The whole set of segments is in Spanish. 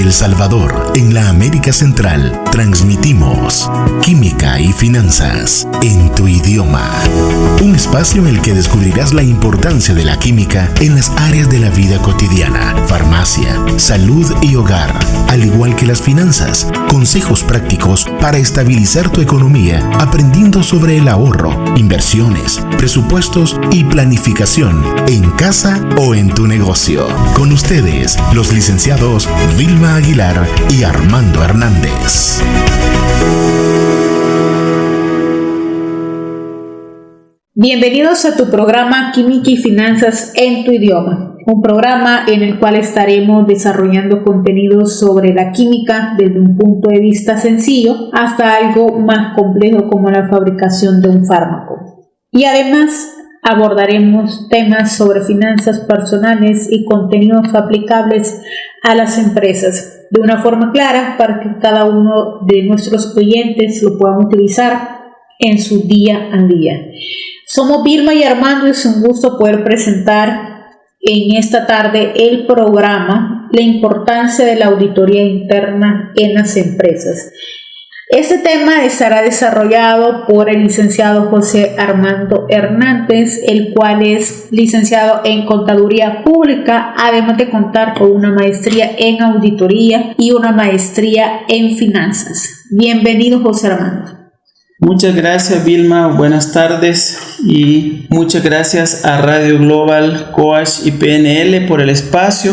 El Salvador, en la América Central, transmitimos Química y Finanzas en tu idioma. Un espacio en el que descubrirás la importancia de la química en las áreas de la vida cotidiana, farmacia, salud y hogar, al igual que las finanzas. Consejos prácticos para estabilizar tu economía, aprendiendo sobre el ahorro, inversiones, presupuestos y planificación en casa o en tu negocio. Con ustedes, los licenciados Vilma Aguilar y Armando Hernández. Bienvenidos a tu programa Química y Finanzas en tu idioma, un programa en el cual estaremos desarrollando contenidos sobre la química desde un punto de vista sencillo hasta algo más complejo como la fabricación de un fármaco. Y además abordaremos temas sobre finanzas personales y contenidos aplicables a las empresas de una forma clara para que cada uno de nuestros oyentes lo puedan utilizar en su día a día. Somos Vilma y Armando y es un gusto poder presentar en esta tarde el programa La importancia de la auditoría interna en las empresas. Este tema estará desarrollado por el licenciado José Armando Hernández, el cual es licenciado en Contaduría Pública, además de contar con una maestría en Auditoría y una maestría en Finanzas. Bienvenido, José Armando. Muchas gracias, Vilma. Buenas tardes y muchas gracias a Radio Global, Coach y PNL por el espacio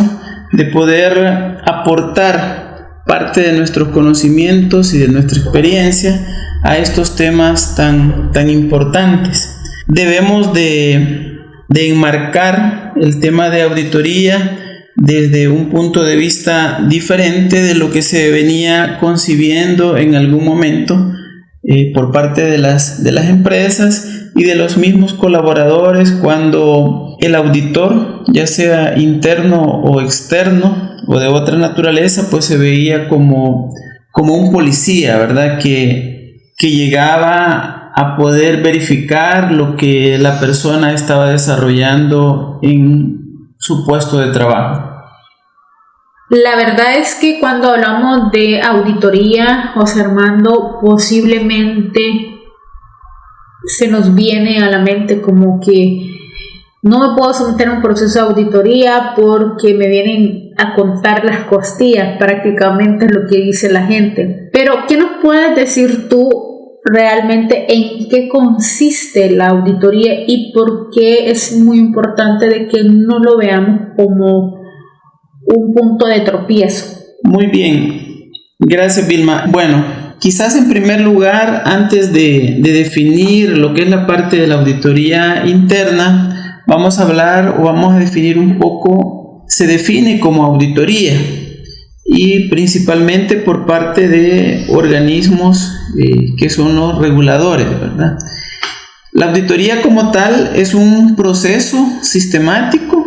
de poder aportar parte de nuestros conocimientos y de nuestra experiencia a estos temas tan importantes. Debemos de enmarcar el tema de auditoría desde un punto de vista diferente de lo que se venía concibiendo en algún momento por parte de las empresas y de los mismos colaboradores, cuando el auditor, ya sea interno o externo o de otra naturaleza, pues se veía como un policía, ¿verdad? Que llegaba a poder verificar lo que la persona estaba desarrollando en su puesto de trabajo. La verdad es que cuando hablamos de auditoría, José Armando, posiblemente se nos viene a la mente como que no me puedo someter a un proceso de auditoría porque me vienen a contar las costillas, prácticamente es lo que dice la gente. Pero, ¿qué nos puedes decir tú realmente en qué consiste la auditoría y por qué es muy importante de que no lo veamos como un punto de tropiezo? Muy bien, gracias, Vilma. Bueno, quizás en primer lugar, antes de definir lo que es la parte de la auditoría interna, vamos a hablar o vamos a definir un poco, se define como auditoría y principalmente por parte de organismos que son los reguladores, ¿verdad? La auditoría como tal es un proceso sistemático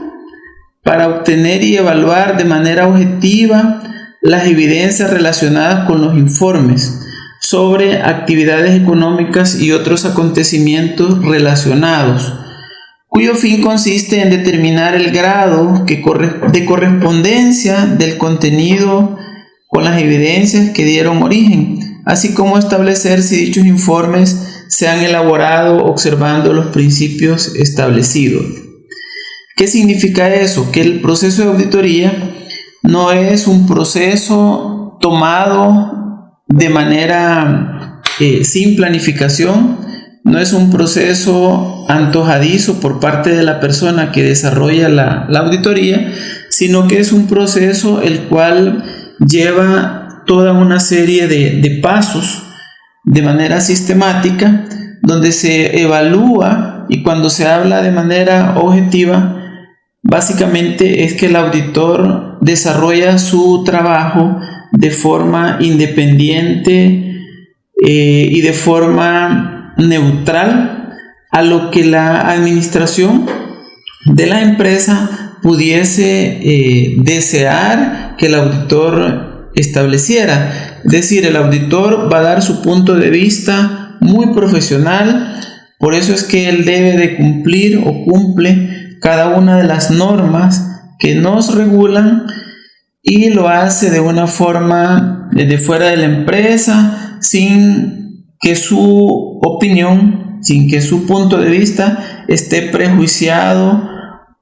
para obtener y evaluar de manera objetiva las evidencias relacionadas con los informes sobre actividades económicas y otros acontecimientos relacionados, cuyo fin consiste en determinar el grado de correspondencia del contenido con las evidencias que dieron origen, así como establecer si dichos informes se han elaborado observando los principios establecidos. ¿Qué significa eso? Que el proceso de auditoría no es un proceso tomado de manera sin planificación, no es un proceso antojadizo por parte de la persona que desarrolla la auditoría, sino que es un proceso el cual lleva toda una serie de pasos de manera sistemática, donde se evalúa, y cuando se habla de manera objetiva, básicamente es que el auditor desarrolla su trabajo de forma independiente y de forma neutral a lo que la administración de la empresa pudiese desear que el auditor estableciera. Es decir, el auditor va a dar su punto de vista muy profesional, por eso es que él debe de cumplir o cumple cada una de las normas que nos regulan y lo hace de una forma desde fuera de la empresa, sin que su opinión, sin que su punto de vista esté prejuiciado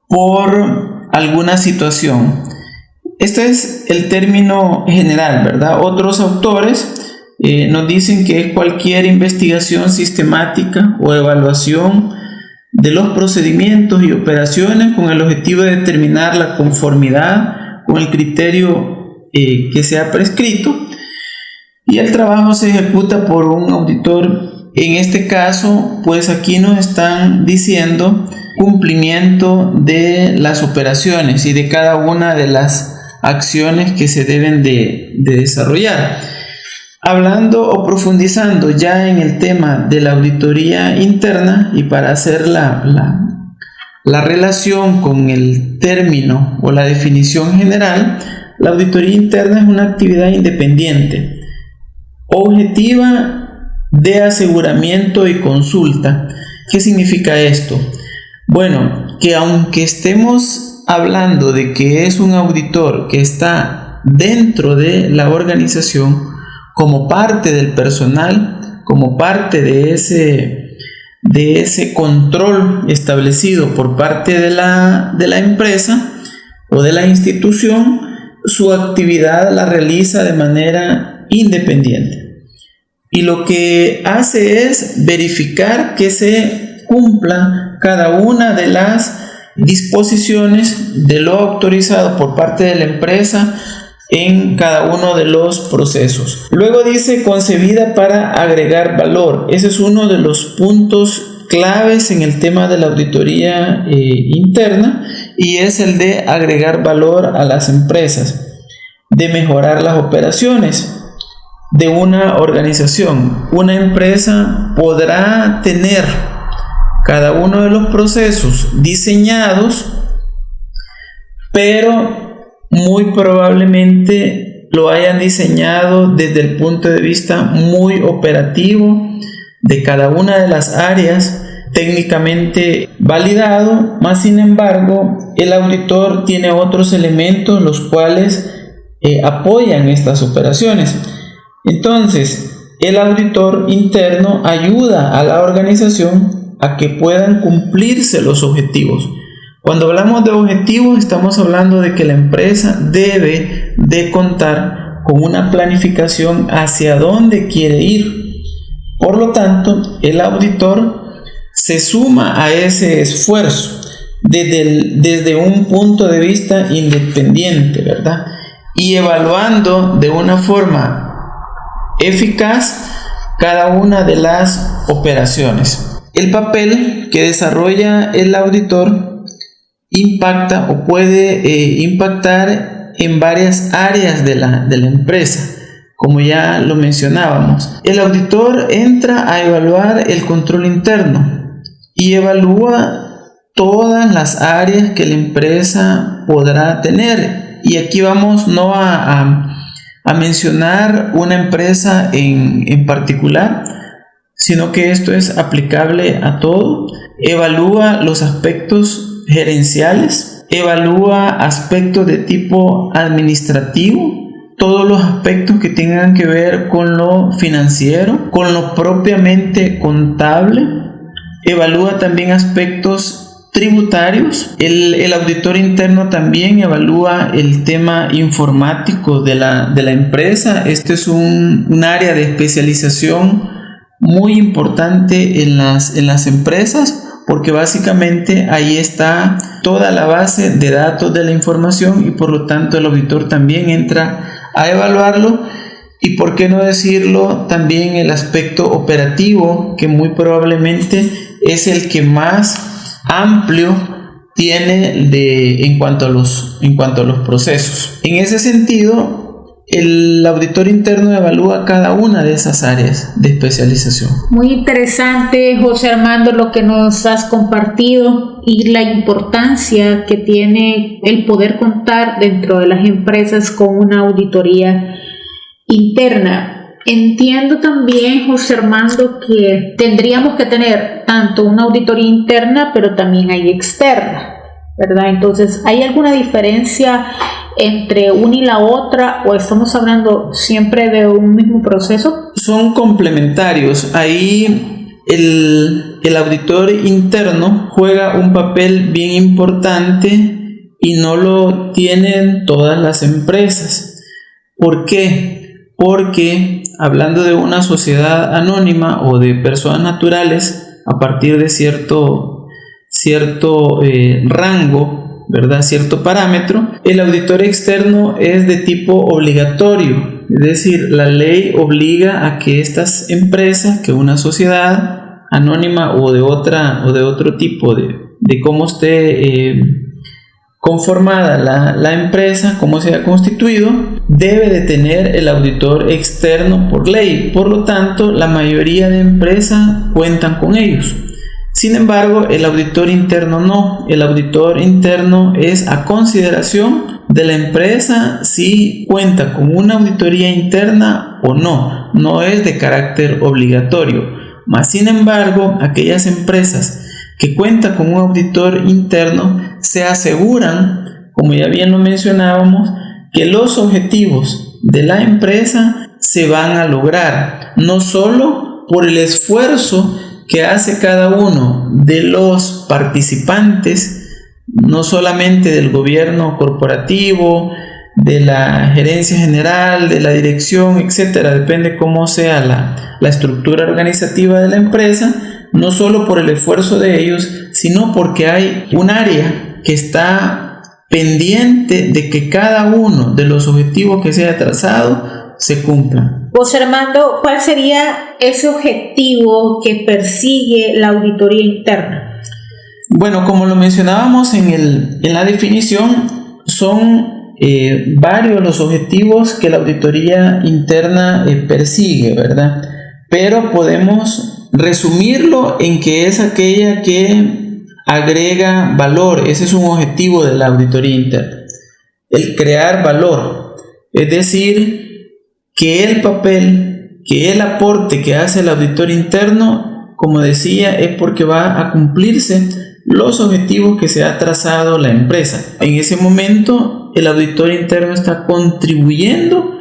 por alguna situación. Este es el término general, ¿verdad? Otros autores nos dicen que es cualquier investigación sistemática o evaluación de los procedimientos y operaciones con el objetivo de determinar la conformidad con el criterio que se ha prescrito, y el trabajo se ejecuta por un auditor. En este caso, pues aquí nos están diciendo cumplimiento de las operaciones y de cada una de las acciones que se deben de desarrollar. Hablando o profundizando ya en el tema de la auditoría interna, y para hacer la relación con el término o la definición general, la auditoría interna es una actividad independiente, objetiva, de aseguramiento y consulta. ¿Qué significa esto? Bueno, que aunque estemos hablando de que es un auditor que está dentro de la organización, como parte del personal, como parte de ese control establecido por parte de la empresa o de la institución, su actividad la realiza de manera independiente. Y lo que hace es verificar que se cumpla cada una de las disposiciones de lo autorizado por parte de la empresa en cada uno de los procesos. Luego dice concebida para agregar valor. Ese es uno de los puntos claves en el tema de la auditoría interna, y es el de agregar valor a las empresas, de mejorar las operaciones de una organización. Una empresa podrá tener cada uno de los procesos diseñados, pero muy probablemente lo hayan diseñado desde el punto de vista muy operativo de cada una de las áreas, técnicamente validado, más sin embargo el auditor tiene otros elementos los cuales apoyan estas operaciones. Entonces el auditor interno ayuda a la organización a que puedan cumplirse los objetivos. Cuando hablamos de objetivos, estamos hablando de que la empresa debe de contar con una planificación hacia dónde quiere ir. Por lo tanto, el auditor se suma a ese esfuerzo desde un punto de vista independiente, ¿verdad? Y evaluando de una forma eficaz cada una de las operaciones. El papel que desarrolla el auditor impacta o puede impactar en varias áreas de la empresa, como ya lo mencionábamos. El auditor entra a evaluar el control interno y evalúa todas las áreas que la empresa podrá tener, y aquí vamos no a mencionar una empresa en particular, sino que esto es aplicable a todo. Evalúa los aspectos gerenciales, evalúa aspectos de tipo administrativo, todos los aspectos que tengan que ver con lo financiero, con lo propiamente contable, evalúa también aspectos tributarios. El auditor interno también evalúa el tema informático de la empresa. Este es un área de especialización muy importante en las empresas, porque básicamente ahí está toda la base de datos de la información, y por lo tanto el auditor también entra a evaluarlo. Y por qué no decirlo, también el aspecto operativo, que muy probablemente es el que más amplio tiene en cuanto a los procesos. En ese sentido, el auditor interno evalúa cada una de esas áreas de especialización. Muy interesante, José Armando, lo que nos has compartido y la importancia que tiene el poder contar dentro de las empresas con una auditoría interna. Entiendo también, José Armando, que tendríamos que tener tanto una auditoría interna, pero también hay externa, ¿verdad? Entonces, ¿hay alguna diferencia entre una y la otra, o estamos hablando siempre de un mismo proceso? Son complementarios. Ahí el auditor interno juega un papel bien importante y no lo tienen todas las empresas. ¿Por qué? Porque hablando de una sociedad anónima o de personas naturales, a partir de cierto rango, ¿verdad? Cierto parámetro, el auditor externo es de tipo obligatorio, es decir, la ley obliga a que estas empresas, que una sociedad anónima o de otro tipo de cómo esté conformada la empresa, cómo se ha constituido, debe de tener el auditor externo por ley. Por lo tanto, la mayoría de empresas cuentan con ellos. Sin embargo, el auditor interno no. El auditor interno es a consideración de la empresa si cuenta con una auditoría interna o no. No es de carácter obligatorio. Mas, sin embargo, aquellas empresas que cuentan con un auditor interno se aseguran, como ya bien lo mencionábamos, que los objetivos de la empresa se van a lograr, no solo por el esfuerzo que hace cada uno de los participantes, no solamente del gobierno corporativo, de la gerencia general, de la dirección, etcétera, depende cómo sea la estructura organizativa de la empresa, no solo por el esfuerzo de ellos, sino porque hay un área que está pendiente de que cada uno de los objetivos que se haya trazado se cumplan. José Armando, ¿cuál sería ese objetivo que persigue la auditoría interna? Bueno, como lo mencionábamos en la definición, son varios los objetivos que la auditoría interna persigue, ¿verdad? Pero podemos resumirlo en que es aquella que agrega valor. Ese es un objetivo de la auditoría interna, el crear valor, es decir, que el papel, que el aporte que hace el auditor interno, como decía, es porque va a cumplirse los objetivos que se ha trazado la empresa. En ese momento, el auditor interno está contribuyendo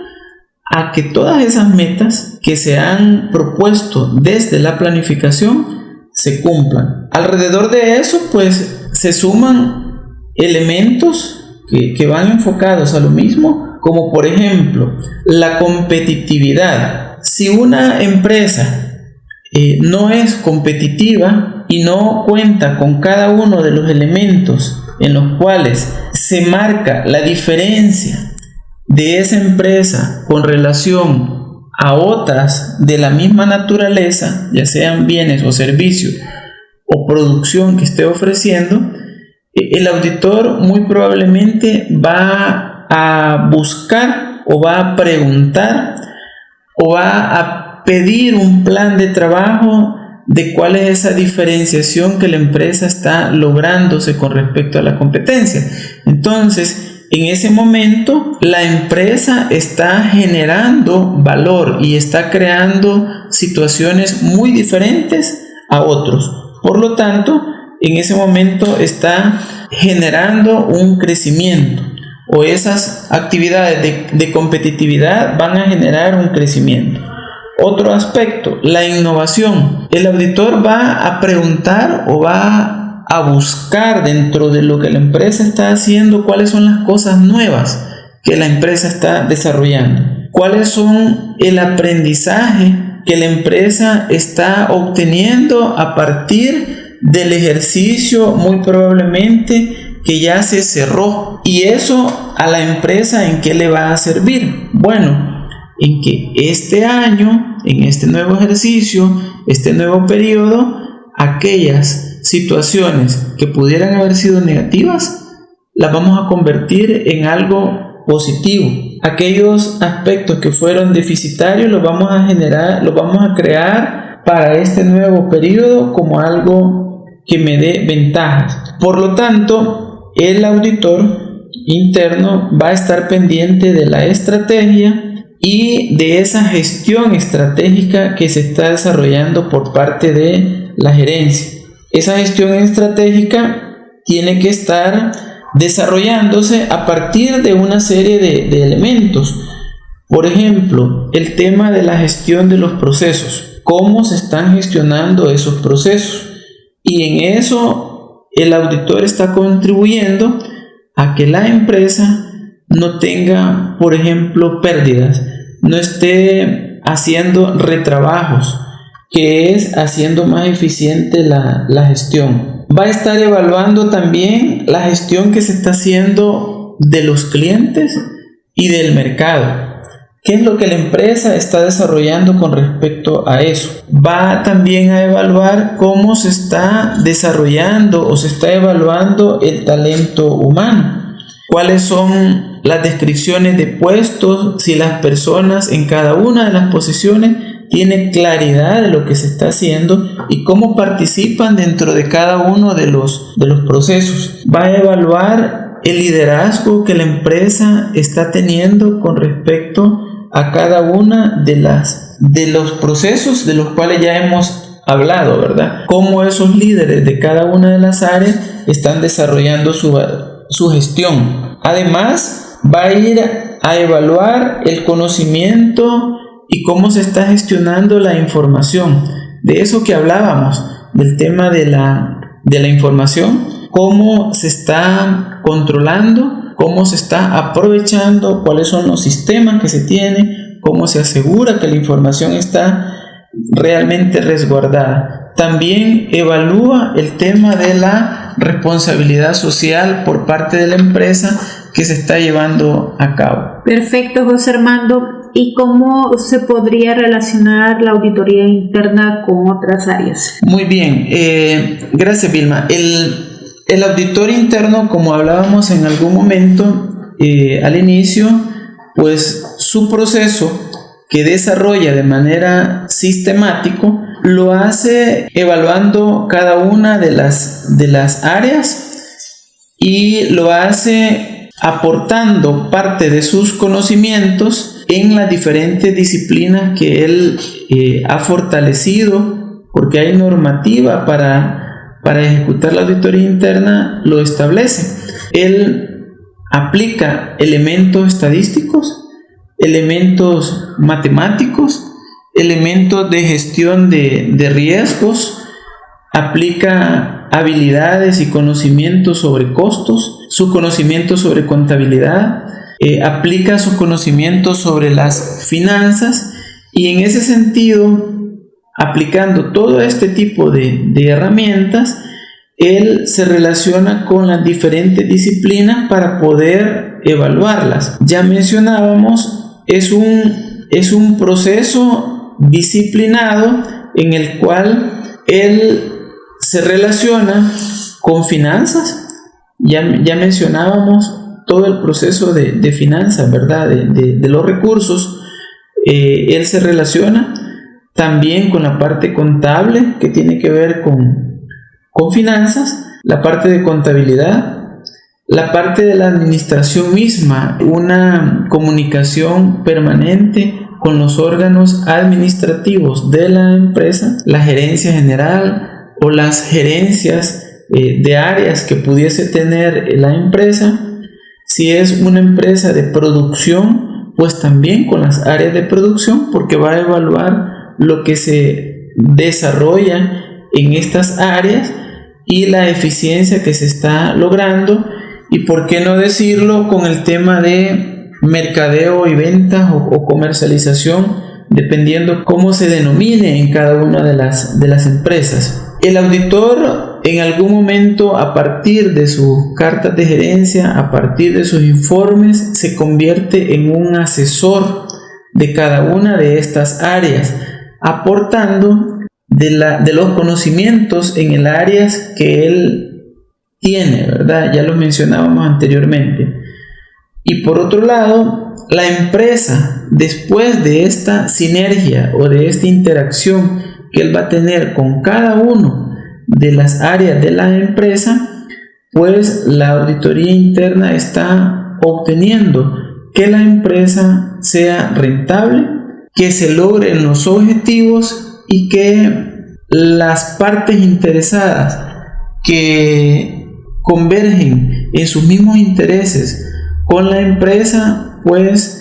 a que todas esas metas que se han propuesto desde la planificación se cumplan. Alrededor de eso, pues, se suman elementos que van enfocados a lo mismo, como por ejemplo, la competitividad. Si una empresa no es competitiva y no cuenta con cada uno de los elementos en los cuales se marca la diferencia de esa empresa con relación a otras de la misma naturaleza, ya sean bienes o servicios o producción que esté ofreciendo, el auditor muy probablemente va a buscar o va a preguntar o va a pedir un plan de trabajo de cuál es esa diferenciación que la empresa está lográndose con respecto a la competencia. Entonces, en ese momento, la empresa está generando valor y está creando situaciones muy diferentes a otros. Por lo tanto, en ese momento está generando un crecimiento, o esas actividades de competitividad van a generar un crecimiento. Otro aspecto, la innovación. El auditor va a preguntar o va a buscar dentro de lo que la empresa está haciendo cuáles son las cosas nuevas que la empresa está desarrollando, cuáles son el aprendizaje que la empresa está obteniendo a partir del ejercicio muy probablemente que ya se cerró, y eso a la empresa ¿en qué le va a servir? Bueno, en que este año, en este nuevo ejercicio, este nuevo periodo, aquellas situaciones que pudieran haber sido negativas, las vamos a convertir en algo positivo. Aquellos aspectos que fueron deficitarios los vamos a crear para este nuevo periodo como algo que me dé ventajas. Por lo tanto, el auditor interno va a estar pendiente de la estrategia y de esa gestión estratégica que se está desarrollando por parte de la gerencia. Esa gestión estratégica tiene que estar desarrollándose a partir de una serie de elementos. Por ejemplo, el tema de la gestión de los procesos, cómo se están gestionando esos procesos, y en eso el auditor está contribuyendo a que la empresa no tenga, por ejemplo, pérdidas, no esté haciendo retrabajos, que es haciendo más eficiente la gestión. Va a estar evaluando también la gestión que se está haciendo de los clientes y del mercado. ¿Qué es lo que la empresa está desarrollando con respecto a eso? Va también a evaluar cómo se está desarrollando o se está evaluando el talento humano. ¿Cuáles son las descripciones de puestos? Si las personas en cada una de las posiciones tienen claridad de lo que se está haciendo y cómo participan dentro de cada uno de los procesos. Va a evaluar el liderazgo que la empresa está teniendo con respecto a cada una de los procesos de los cuales ya hemos hablado, ¿verdad? Cómo esos líderes de cada una de las áreas están desarrollando su gestión. Además, va a ir a evaluar el conocimiento y cómo se está gestionando la información. De eso que hablábamos, del tema de la información, cómo se está controlando, cómo se está aprovechando, cuáles son los sistemas que se tienen, cómo se asegura que la información está realmente resguardada. También evalúa el tema de la responsabilidad social por parte de la empresa que se está llevando a cabo. Perfecto, José Armando. ¿Y cómo se podría relacionar la auditoría interna con otras áreas? Muy bien, gracias, Vilma. El auditor interno, como hablábamos en algún momento al inicio, pues su proceso que desarrolla de manera sistemática lo hace evaluando cada una de las áreas y lo hace aportando parte de sus conocimientos en las diferentes disciplinas que él ha fortalecido, porque hay normativa para ejecutar la auditoría interna, lo establece. Él aplica elementos estadísticos, elementos matemáticos, elementos de gestión de riesgos, aplica habilidades y conocimientos sobre costos, su conocimiento sobre contabilidad, aplica su conocimiento sobre las finanzas, y en ese sentido, aplicando todo este tipo de herramientas, él se relaciona con las diferentes disciplinas para poder evaluarlas. Ya mencionábamos, es un proceso disciplinado en el cual él se relaciona con finanzas. Ya mencionábamos todo el proceso de finanzas, ¿verdad? De los recursos. Él se relaciona también con la parte contable que tiene que ver con finanzas, la parte de contabilidad, la parte de la administración misma, una comunicación permanente con los órganos administrativos de la empresa, la gerencia general o las gerencias de áreas que pudiese tener la empresa. Si es una empresa de producción, pues también con las áreas de producción, porque va a evaluar lo que se desarrolla en estas áreas y la eficiencia que se está logrando, y por qué no decirlo con el tema de mercadeo y ventas o comercialización, dependiendo cómo se denomine en cada una de las empresas. El auditor en algún momento, a partir de sus cartas de gerencia, a partir de sus informes, se convierte en un asesor de cada una de estas áreas, aportando de los conocimientos en el área que él tiene, ¿verdad? Ya lo mencionábamos anteriormente. Y por otro lado, la empresa, después de esta sinergia o de esta interacción que él va a tener con cada uno de las áreas de la empresa, pues la auditoría interna está obteniendo que la empresa sea rentable, que se logren los objetivos y que las partes interesadas que convergen en sus mismos intereses con la empresa, pues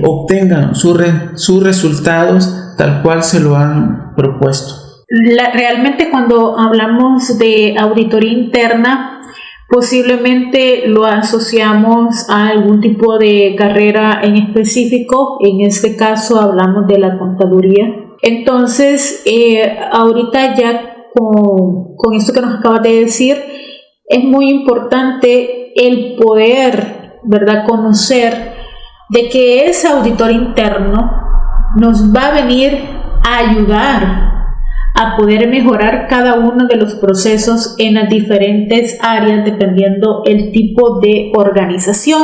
obtengan sus resultados tal cual se lo han propuesto. Realmente cuando hablamos de auditoría interna, posiblemente lo asociamos a algún tipo de carrera en específico. En este caso hablamos de la contaduría. Entonces, ahorita ya con esto que nos acabas de decir, es muy importante el poder, ¿verdad?, conocer de que ese auditor interno nos va a venir a ayudar a poder mejorar cada uno de los procesos en las diferentes áreas dependiendo el tipo de organización.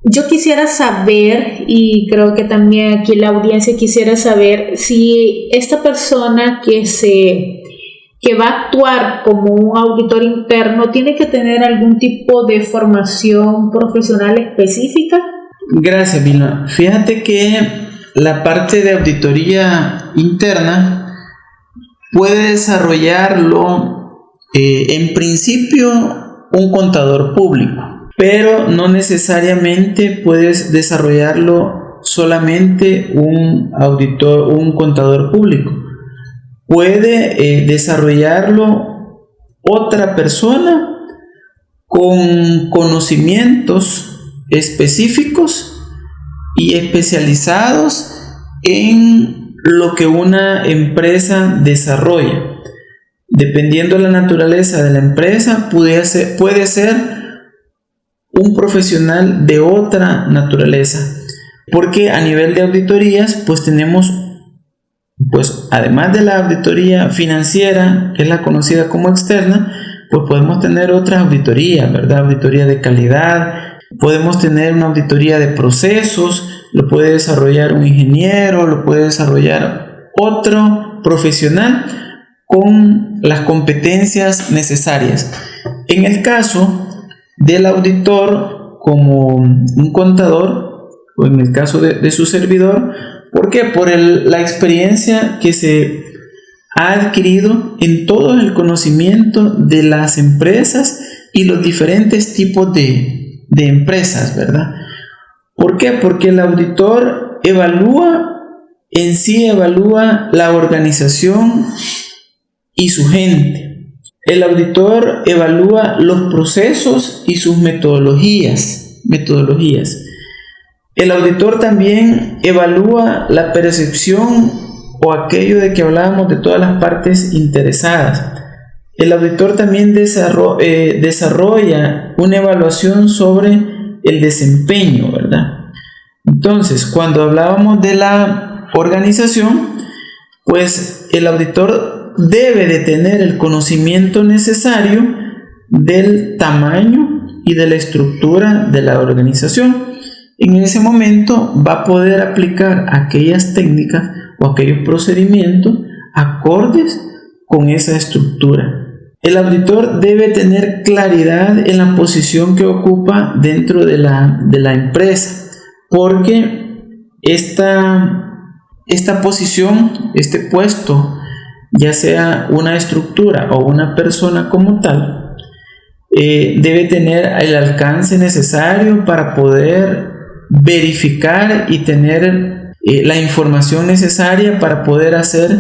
Yo quisiera saber, y creo que también aquí la audiencia quisiera saber, si esta persona que va a actuar como un auditor interno tiene que tener algún tipo de formación profesional específica. Gracias, Vilma. Fíjate que la parte de auditoría interna puede desarrollarlo en principio un contador público, pero no necesariamente puedes desarrollarlo solamente un contador público. Puede desarrollarlo otra persona con conocimientos específicos y especializados en lo que una empresa desarrolla. Dependiendo de la naturaleza de la empresa, puede ser un profesional de otra naturaleza, porque a nivel de auditorías pues tenemos, pues además de la auditoría financiera, que es la conocida como externa, pues podemos tener otras auditorías, ¿verdad? Auditoría de calidad, podemos tener una auditoría de procesos, lo puede desarrollar un ingeniero, lo puede desarrollar otro profesional con las competencias necesarias. En el caso del auditor como un contador, o en el caso de su servidor, ¿por qué? Por la experiencia que se ha adquirido en todo el conocimiento de las empresas y los diferentes tipos de empresas, ¿verdad? ¿Por qué? Porque el auditor evalúa la organización y su gente. El auditor evalúa los procesos y sus metodologías. El auditor también evalúa la percepción o aquello de que hablábamos de todas las partes interesadas. El auditor también desarrolla una evaluación sobre el desempeño, ¿verdad? Entonces, cuando hablábamos de la organización, pues el auditor debe de tener el conocimiento necesario del tamaño y de la estructura de la organización. En ese momento va a poder aplicar aquellas técnicas o aquellos procedimientos acordes con esa estructura. El auditor debe tener claridad en la posición que ocupa dentro de la empresa, porque esta posición, este puesto, ya sea una estructura o una persona como tal, debe tener el alcance necesario para poder verificar y tener la información necesaria para poder hacer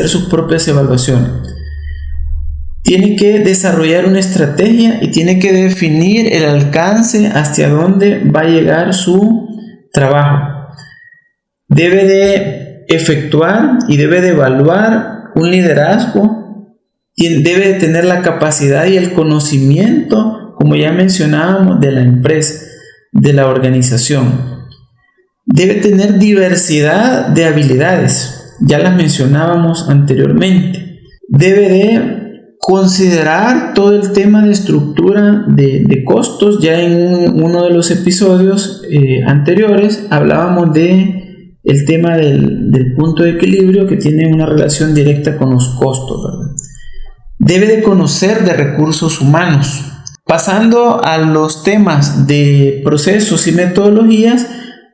sus propias evaluaciones. Tiene que desarrollar una estrategia y tiene que definir el alcance hacia dónde va a llegar su trabajo. Debe de efectuar y debe de evaluar un liderazgo. Debe de tener la capacidad y el conocimiento, como ya mencionábamos, de la empresa, de la organización. Debe tener diversidad de habilidades. Ya las mencionábamos anteriormente. Debe de considerar todo el tema de estructura de costos. Ya en uno de los episodios anteriores hablábamos de el tema del punto de equilibrio, que tiene una relación directa con los costos, ¿verdad? Debe de conocer de recursos humanos. Pasando a los temas de procesos y metodologías,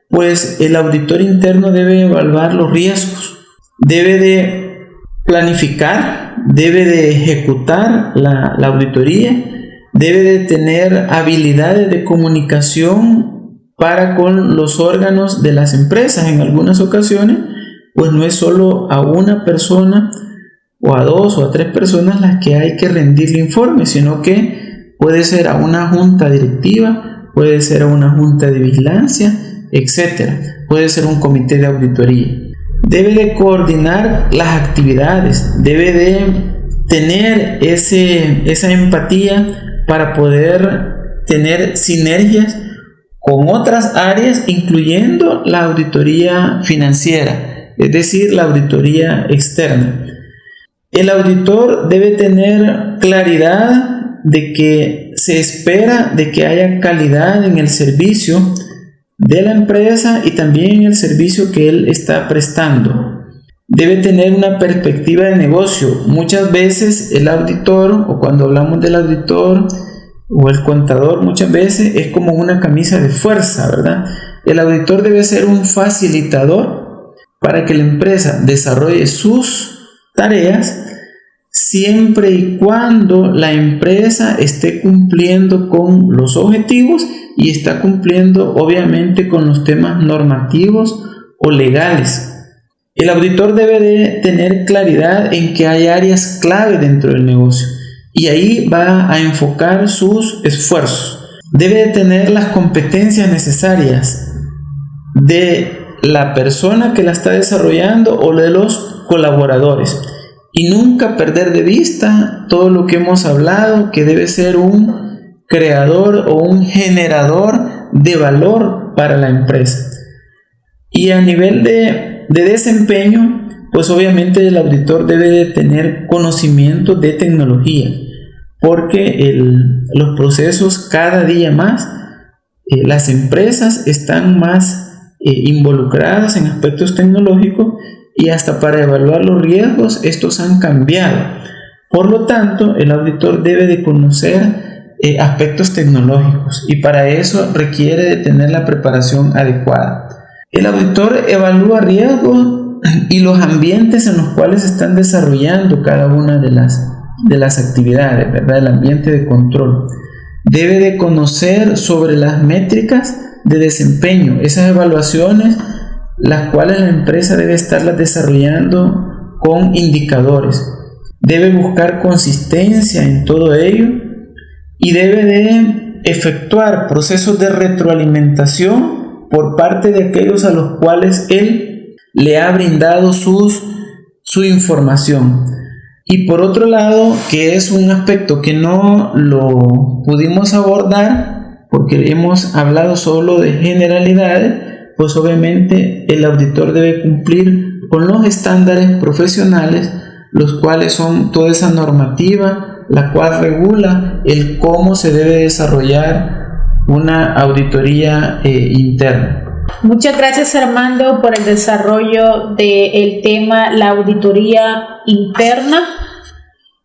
pues el auditor interno debe evaluar los riesgos, debe de planificar, debe de ejecutar la auditoría, debe de tener habilidades de comunicación para con los órganos de las empresas. En algunas ocasiones, pues no es solo a una persona o a 2 o a 3 personas las que hay que rendirle informe, sino que puede ser a una junta directiva, puede ser a una junta de vigilancia, etcétera. Puede ser un comité de auditoría. Debe de coordinar las actividades, debe de tener esa empatía para poder tener sinergias con otras áreas, incluyendo la auditoría financiera, es decir, la auditoría externa. El auditor debe tener claridad de que se espera de que haya calidad en el servicio de la empresa y también en el servicio que él está prestando. Debe tener una perspectiva de negocio. Muchas veces el auditor, o cuando hablamos del auditor o el contador, muchas veces es como una camisa de fuerza, ¿verdad? El auditor debe ser un facilitador para que la empresa desarrolle sus tareas siempre y cuando la empresa esté cumpliendo con los objetivos y está cumpliendo obviamente con los temas normativos o legales. El auditor debe de tener claridad en que hay áreas clave dentro del negocio y ahí va a enfocar sus esfuerzos. Debe de tener las competencias necesarias de la persona que la está desarrollando o de los colaboradores. Y nunca perder de vista todo lo que hemos hablado, que debe ser un creador o un generador de valor para la empresa. Y a nivel de desempeño, pues obviamente el auditor debe de tener conocimiento de tecnología, porque los procesos cada día más, las empresas están más involucradas en aspectos tecnológicos y hasta para evaluar los riesgos estos han cambiado. Por lo tanto, el auditor debe de conocer aspectos tecnológicos y para eso requiere de tener la preparación adecuada. El auditor evalúa riesgos y los ambientes en los cuales se están desarrollando cada una de las actividades, ¿verdad? El ambiente de control. Debe de conocer sobre las métricas de desempeño, esas evaluaciones las cuales la empresa debe estarlas desarrollando con indicadores. Debe buscar consistencia en todo ello y debe de efectuar procesos de retroalimentación por parte de aquellos a los cuales él le ha brindado su información. Y por otro lado, que es un aspecto que no lo pudimos abordar porque hemos hablado solo de generalidades, pues obviamente el auditor debe cumplir con los estándares profesionales, los cuales son toda esa normativa, la cual regula el cómo se debe desarrollar una auditoría interna. Muchas gracias, Armando, por el desarrollo del tema la auditoría interna,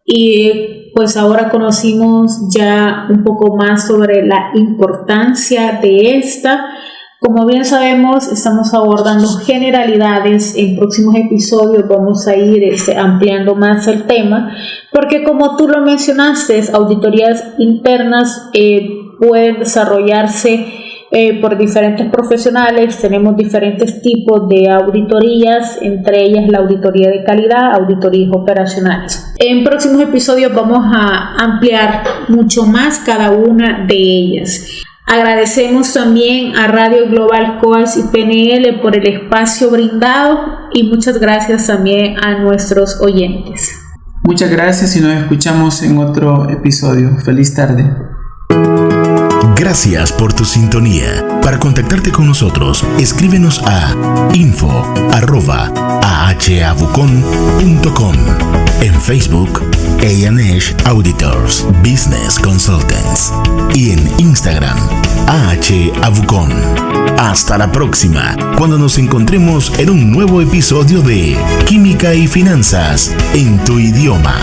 y pues ahora conocimos ya un poco más sobre la importancia de esta. Como bien sabemos, estamos abordando generalidades. En próximos episodios vamos a ir ampliando más el tema, porque como tú lo mencionaste, auditorías internas pueden desarrollarse por diferentes profesionales. Tenemos diferentes tipos de auditorías, entre ellas la auditoría de calidad, auditorías operacionales. En próximos episodios vamos a ampliar mucho más cada una de ellas. Agradecemos también a Radio Global Coach y PNL por el espacio brindado, y muchas gracias también a nuestros oyentes. Muchas gracias y nos escuchamos en otro episodio. Feliz tarde. Gracias por tu sintonía. Para contactarte con nosotros, escríbenos a info@ahavucon.com, en Facebook A&H Auditors Business Consultants y en Instagram AHAvucon. Hasta la próxima, cuando nos encontremos en un nuevo episodio de Química y Finanzas en tu idioma.